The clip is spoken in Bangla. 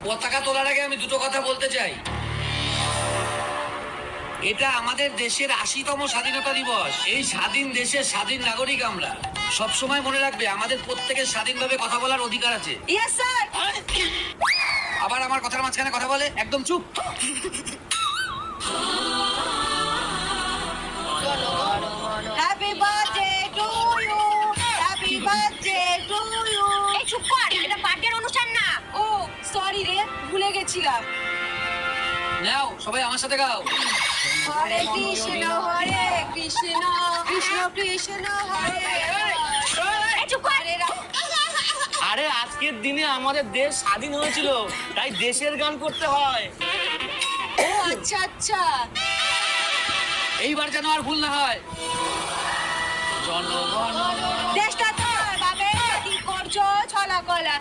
পতাকা তোলার আগে আমি দুটো কথা বলতে চাই। এটা আমাদের দেশের ৮০তম স্বাধীনতা দিবস। এই স্বাধীন দেশের স্বাধীন নাগরিক আমরা। সব সময় মনে রাখবে আমাদের প্রত্যেকের স্বাধীনভাবে কথা বলার অধিকার আছে। Yes sir. আবার আমার কথার মাঝখানে কথা বলে, একদম চুপ। Happy birthday to you, happy birthday to you. এই চুপ কর, এটা বার্থডে অনুষ্ঠান না। ও সরি রে, ভুলে গেছিলাম। নাও সবাই আমার সাথে গাও। হরে কৃষ্ণ কৃষ্ণ কৃষ্ণ হরে এই চুপ কর। হরে রাম। আরে আজকের দিনে আমাদের দেশ স্বাধীন হয়েছিল, তাই দেশের গান করতে হয়। ও আচ্ছা আচ্ছা। এইবার যেন আর ভুল না হয়। জনগণ দেশটা তোমার বাবে কি করছো ছলা কলা।